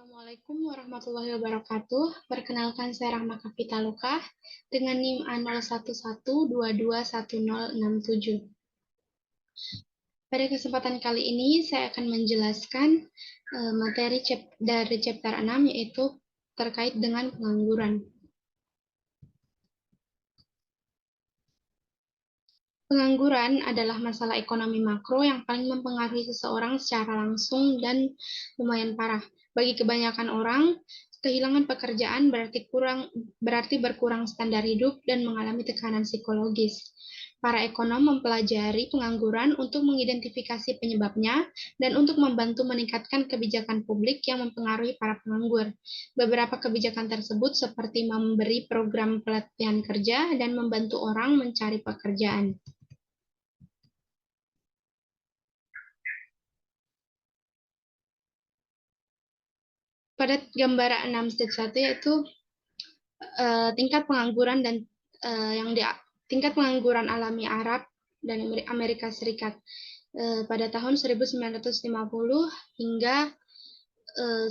Assalamualaikum warahmatullahi wabarakatuh. Perkenalkan saya Rahma Kavita Luka dengan NIM A0112211067. Pada kesempatan kali ini saya akan menjelaskan materi dari chapter 6 yaitu terkait dengan pengangguran. Pengangguran adalah masalah ekonomi makro yang paling mempengaruhi seseorang secara langsung dan lumayan parah. Bagi kebanyakan orang, kehilangan pekerjaan berarti berkurang standar hidup dan mengalami tekanan psikologis. Para ekonom mempelajari pengangguran untuk mengidentifikasi penyebabnya dan untuk membantu meningkatkan kebijakan publik yang mempengaruhi para penganggur. Beberapa kebijakan tersebut seperti memberi program pelatihan kerja dan membantu orang mencari pekerjaan. Pada gambar 6.1 yaitu tingkat pengangguran dan tingkat pengangguran alami Arab dan Amerika Serikat pada tahun 1950 hingga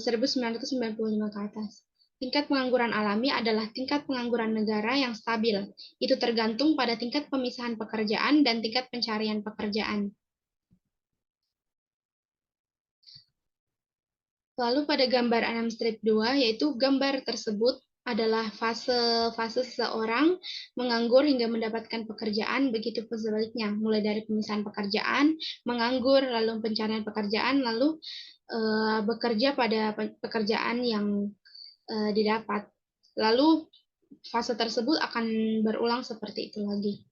1995 ke atas. Tingkat pengangguran alami adalah tingkat pengangguran negara yang stabil. Itu tergantung pada tingkat pemisahan pekerjaan dan tingkat pencarian pekerjaan. Lalu pada gambar 6-2, yaitu gambar tersebut adalah fase seseorang menganggur hingga mendapatkan pekerjaan, begitu pun sebaliknya, mulai dari pemisahan pekerjaan, menganggur, lalu pencarian pekerjaan, lalu bekerja pada pekerjaan yang didapat. Lalu fase tersebut akan berulang seperti itu lagi.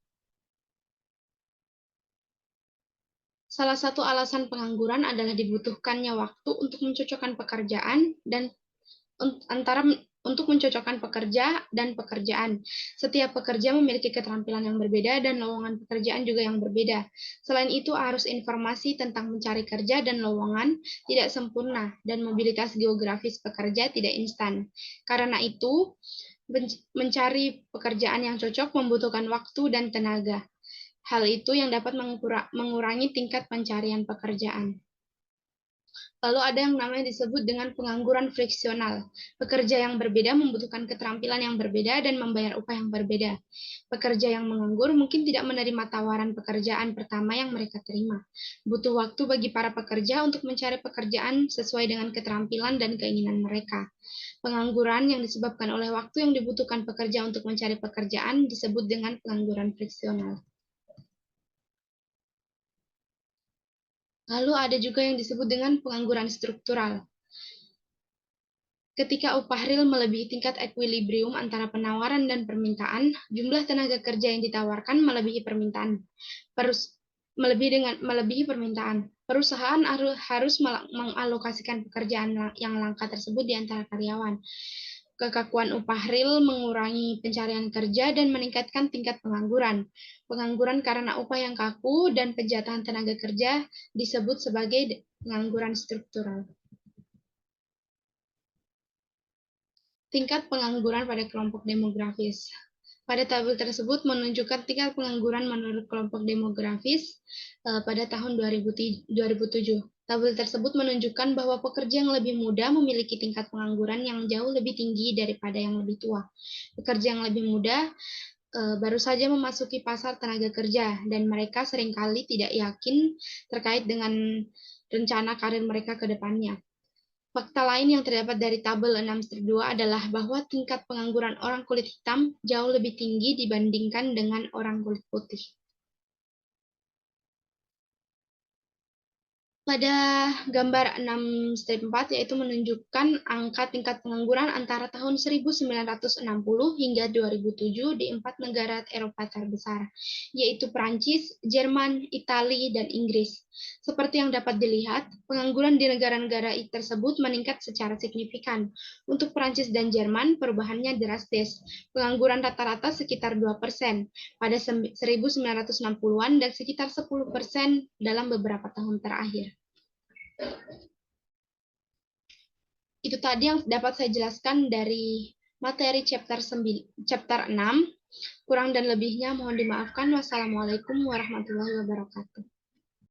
Salah satu alasan pengangguran adalah dibutuhkannya waktu untuk mencocokkan pekerjaan dan untuk mencocokkan pekerja dan pekerjaan. Setiap pekerja memiliki keterampilan yang berbeda dan lowongan pekerjaan juga yang berbeda. Selain itu, arus informasi tentang mencari kerja dan lowongan tidak sempurna dan mobilitas geografis pekerja tidak instan. Karena itu, mencari pekerjaan yang cocok membutuhkan waktu dan tenaga. Hal itu yang dapat mengurangi tingkat pencarian pekerjaan. Lalu ada yang namanya disebut dengan pengangguran friksional. Pekerja yang berbeda membutuhkan keterampilan yang berbeda dan membayar upah yang berbeda. Pekerja yang menganggur mungkin tidak menerima tawaran pekerjaan pertama yang mereka terima. Butuh waktu bagi para pekerja untuk mencari pekerjaan sesuai dengan keterampilan dan keinginan mereka. Pengangguran yang disebabkan oleh waktu yang dibutuhkan pekerja untuk mencari pekerjaan disebut dengan pengangguran friksional. Lalu ada juga yang disebut dengan pengangguran struktural. Ketika upah real melebihi tingkat ekuilibrium antara penawaran dan permintaan, jumlah tenaga kerja yang ditawarkan melebihi permintaan. Melebihi permintaan. Perusahaan harus mengalokasikan pekerjaan yang langka tersebut di antara karyawan. Kekakuan upah real mengurangi pencarian kerja dan meningkatkan tingkat pengangguran. Pengangguran karena upah yang kaku dan penjatahan tenaga kerja disebut sebagai pengangguran struktural. Tingkat pengangguran pada kelompok demografis. Pada tabel tersebut menunjukkan tingkat pengangguran menurut kelompok demografis pada tahun 2007. Tabel tersebut menunjukkan bahwa pekerja yang lebih muda memiliki tingkat pengangguran yang jauh lebih tinggi daripada yang lebih tua. Pekerja yang lebih muda baru saja memasuki pasar tenaga kerja dan mereka seringkali tidak yakin terkait dengan rencana karir mereka ke depannya. Fakta lain yang terdapat dari tabel 6-2 adalah bahwa tingkat pengangguran orang kulit hitam jauh lebih tinggi dibandingkan dengan orang kulit putih. Pada gambar 6-4 yaitu menunjukkan angka tingkat pengangguran antara tahun 1960 hingga 2007 di 4 negara Eropa terbesar, yaitu Prancis, Jerman, Italia, dan Inggris. Seperti yang dapat dilihat, pengangguran di negara-negara tersebut meningkat secara signifikan. Untuk Prancis dan Jerman, perubahannya drastis. Pengangguran rata-rata sekitar 2% pada 1960-an dan sekitar 10% dalam beberapa tahun terakhir. Itu tadi yang dapat saya jelaskan dari materi chapter 6. Kurang dan lebihnya mohon dimaafkan. Wassalamualaikum warahmatullahi wabarakatuh.